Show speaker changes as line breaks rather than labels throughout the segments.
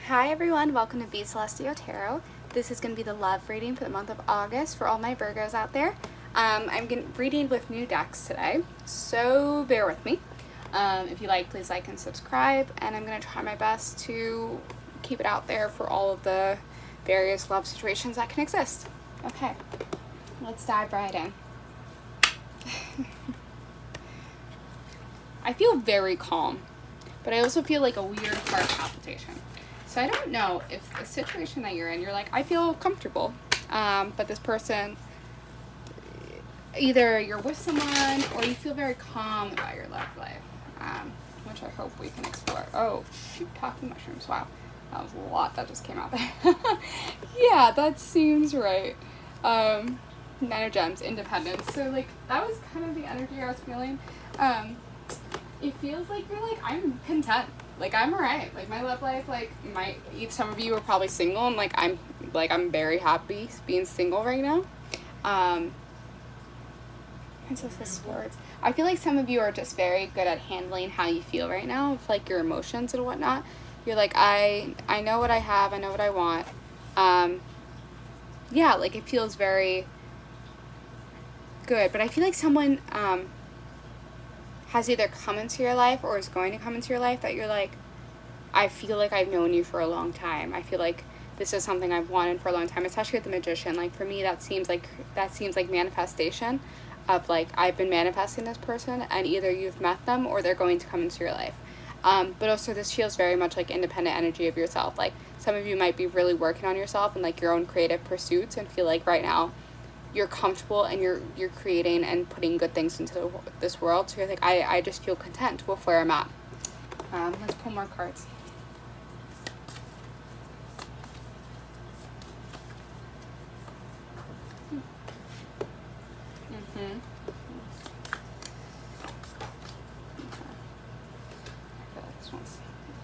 Hi everyone, welcome to Be Celestial Tarot. This is going to be the love reading for the month of August for all my Virgos out there. I'm reading with new decks today, so bear with me. If you like, please like and subscribe, and I'm going to try my best to keep it out there for all of the various love situations that can exist. Okay, let's dive right in. I feel very calm, but I also feel like a weird heart palpitation. So I don't know if the situation that you're in, you're like, I feel comfortable, but this person, either you're with someone or you feel very calm about your love life, which I hope we can explore. Oh, shoot, talking mushrooms. Wow, that was a lot that just came out there. Yeah, that seems right. Nine of Gems, independence. So, like, that was kind of the energy I was feeling. It feels like you're like, I'm content. Like, I'm alright. Like, my love life, like, some of you are probably single, and I'm very happy being single right now. Princess of Swords. I feel like some of you are just very good at handling how you feel right now, with, like, your emotions and whatnot. You're like, I know what I have, I know what I want. Yeah, like, it feels very good, but I feel like someone, has either come into your life or is going to come into your life that you're like, I feel like I've known you for a long time. I feel like this is something I've wanted for a long time, especially with the Magician. Like, for me, that seems like manifestation of, like, I've been manifesting this person, and either you've met them or they're going to come into your life. But also this feels very much like independent energy of yourself. Like, some of you might be really working on yourself and, like, your own creative pursuits, and feel like right now you're comfortable and you're creating and putting good things into this world. So you're like, I just feel content with where I'm at. Let's pull more cards.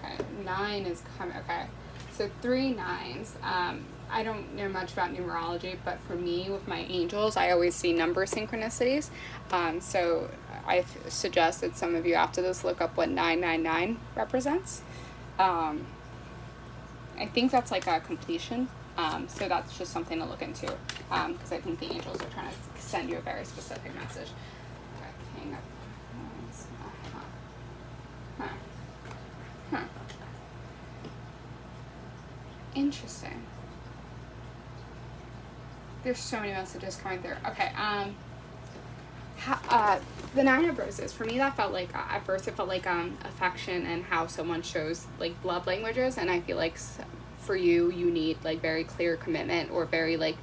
Okay, 9 is coming. Okay, so 3 9s. I don't know much about numerology, but for me, with my angels, I always see number synchronicities. So I suggest that some of you after this look up what 999 represents. I think that's like a completion. So that's just something to look into, because I think the angels are trying to send you a very specific message. Okay, King of Wands. Interesting. There's so many messages coming through. Okay, the 9 of Roses, for me that felt like, at first it felt like affection and how someone shows, like, love languages, and I feel like for you need, like, very clear commitment, or very, like,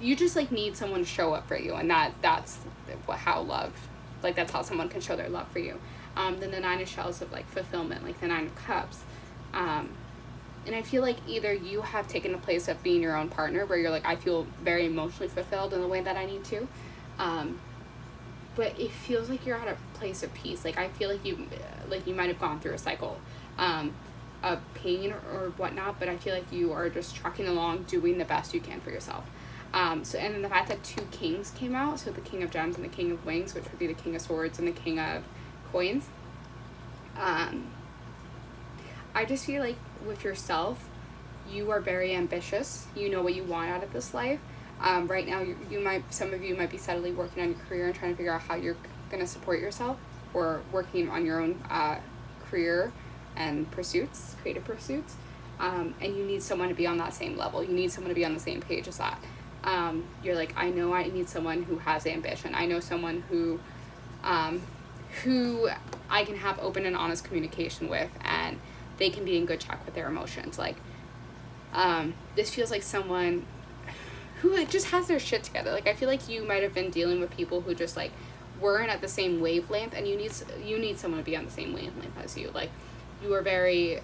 you just, like, need someone to show up for you, and that's how love, like, that's how someone can show their love for you. Then the 9 of Shells of, like, fulfillment, like the 9 of Cups. And I feel like either you have taken a place of being your own partner, where you're like, I feel very emotionally fulfilled in the way that I need to. But it feels like you're at a place of peace. Like, I feel like you might have gone through a cycle of pain or whatnot, but I feel like you are just trucking along, doing the best you can for yourself. And then the fact that 2 kings came out, so the King of Gems and the King of Wings, which would be the King of Swords and the King of Coins. I just feel like with yourself, you are very ambitious. You know what you want out of this life. Right now, some of you might be steadily working on your career and trying to figure out how you're going to support yourself, or working on your own career and creative pursuits. And you need someone to be on that same level. You need someone to be on the same page as that. You're like, I know I need someone who has ambition. I know someone who I can have open and honest communication with, and they can be in good check with their emotions. Like, this feels like someone who just has their shit together. Like, I feel like you might have been dealing with people who just, like, weren't at the same wavelength, and you need someone to be on the same wavelength as you. Like, you are very,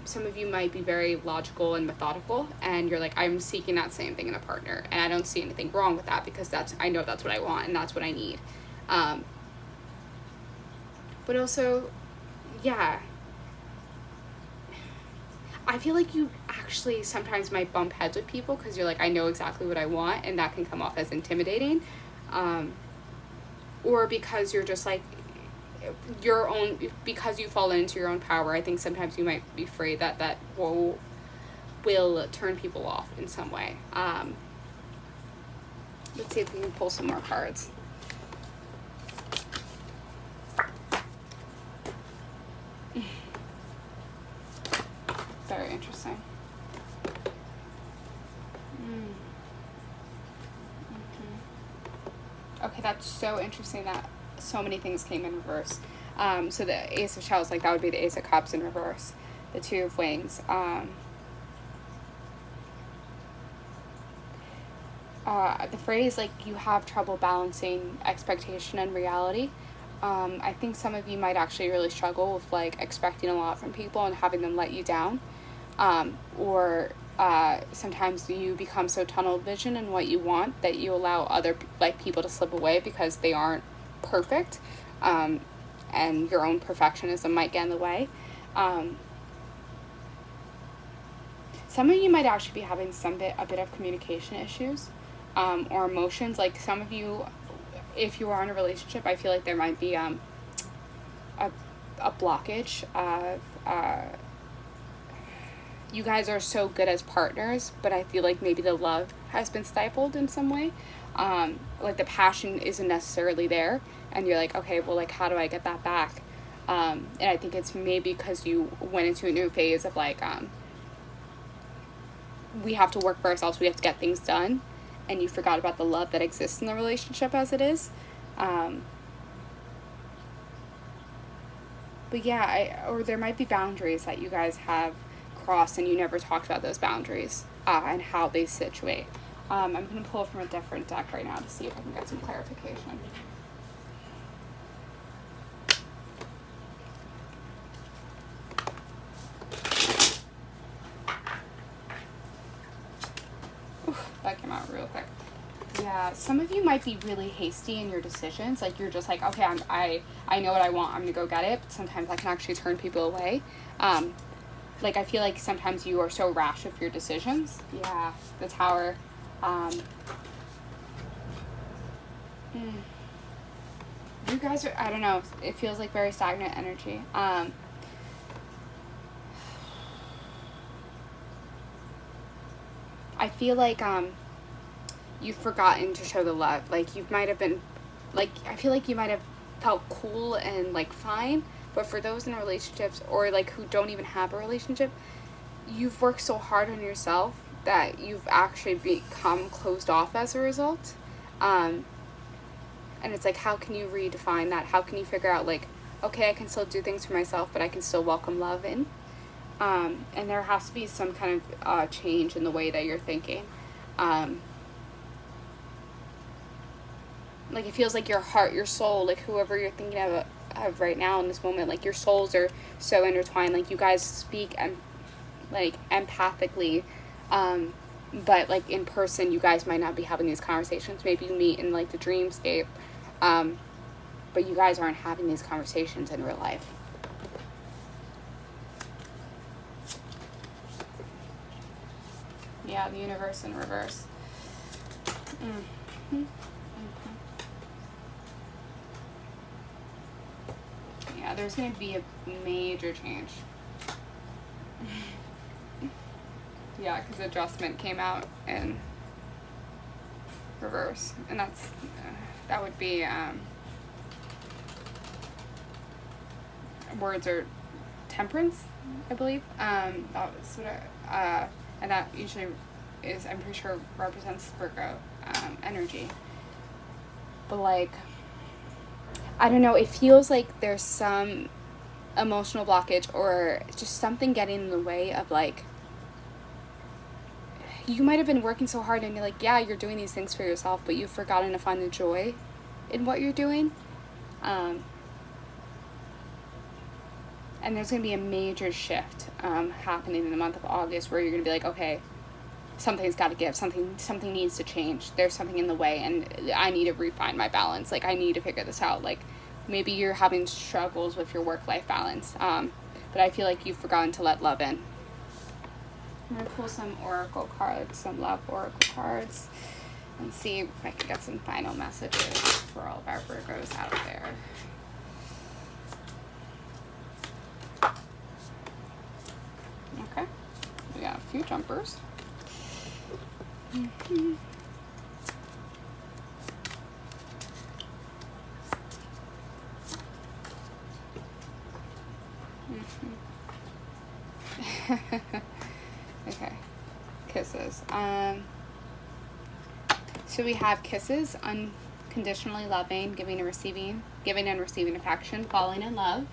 some of you might be very logical and methodical, and you're like, I'm seeking that same thing in a partner, and I don't see anything wrong with that, because I know that's what I want, and that's what I need. But also, yeah, I feel like you actually sometimes might bump heads with people, because you're like, I know exactly what I want, and that can come off as intimidating. Or because you're just like, because you've fallen into your own power, I think sometimes you might be afraid that will turn people off in some way. Let's see if we can pull some more cards. Very interesting. Okay, that's so interesting that so many things came in reverse. So the Ace of Shells, like that would be the Ace of Cups in reverse. The Two of Wings. The phrase, like, you have trouble balancing expectation and reality. I think some of you might actually really struggle with, like, expecting a lot from people and having them let you down. Or sometimes you become so tunnel vision in what you want that you allow other, like, people to slip away because they aren't perfect. And your own perfectionism might get in the way. Some of you might actually be having a bit of communication issues, or emotions. Like some of you, if you are in a relationship, I feel like there might be a blockage of you guys are so good as partners, but I feel like maybe the love has been stifled in some way. Like the passion isn't necessarily there, and you're like, okay, well, like, how do I get that back? And I think it's maybe because you went into a new phase of like, we have to work for ourselves, we have to get things done, and you forgot about the love that exists in the relationship as it is. But yeah, or there might be boundaries that you guys have crossed and you never talked about those boundaries, and how they situate. I'm going to pull from a different deck right now to see if I can get some clarification. Oof, that came out real quick. Yeah, some of you might be really hasty in your decisions. Like, you're just like, okay, I know what I want, I'm going to go get it. But sometimes that can actually turn people away. Like, I feel like sometimes you are so rash with your decisions. Yeah, the Tower. You guys are, I don't know, it feels like very stagnant energy. I feel like you've forgotten to show the love. Like, you might have been, like, I feel like you might have felt cool and, like, fine, but for those in relationships, or, like, who don't even have a relationship, you've worked so hard on yourself that you've actually become closed off as a result. And it's like, how can you redefine that? How can you figure out, like, okay, I can still do things for myself, but I can still welcome love in? And there has to be some kind of change in the way that you're thinking. Like, it feels like your heart, your soul, like, whoever you're thinking of right now in this moment, like, your souls are so intertwined. Like, you guys speak and, like, empathically, but, like, in person, you guys might not be having these conversations. Maybe you meet in, like, the dreamscape, but you guys aren't having these conversations in real life. Yeah, the universe in reverse. Yeah, there's going to be a major change. Yeah, because adjustment came out in reverse, and that would be words are temperance, I believe. That was what and that usually is, I'm pretty sure, represents Virgo energy. But, like, I don't know, it feels like there's some emotional blockage or just something getting in the way of, like, you might have been working so hard and you're like, yeah, you're doing these things for yourself, but you've forgotten to find the joy in what you're doing. And there's going to be a major shift happening in the month of August where you're going to be like, okay, something's got to give, something needs to change. There's something in the way, and I need to refine my balance. Like, I need to figure this out. Like, maybe you're having struggles with your work-life balance, but I feel like you've forgotten to let love in. I'm going to pull some oracle cards, some love oracle cards, and see if I can get some final messages for all of our Virgos out there. Okay, we got a cute jumpers. Okay, kisses. So we have kisses, unconditionally loving, giving and receiving affection, falling in love.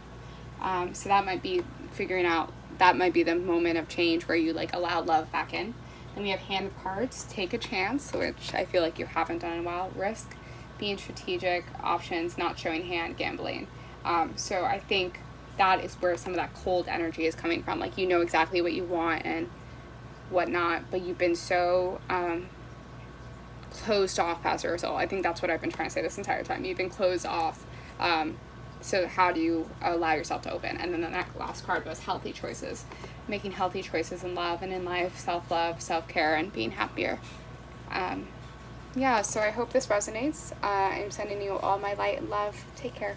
So that might be figuring out, that might be the moment of change where you like allow love back in. Then we have hand of cards, take a chance, which I feel like you haven't done in a while. Risk, being strategic, options, not showing hand, gambling. So I think that is where some of that cold energy is coming from. Like, you know exactly what you want and whatnot, but you've been so closed off as a result. I think that's what I've been trying to say this entire time. You've been closed off. So how do you allow yourself to open? And then the next last card was healthy choices. Making healthy choices in love and in life, self-love, self-care, and being happier. Yeah, so I hope this resonates. I'm sending you all my light and love. Take care.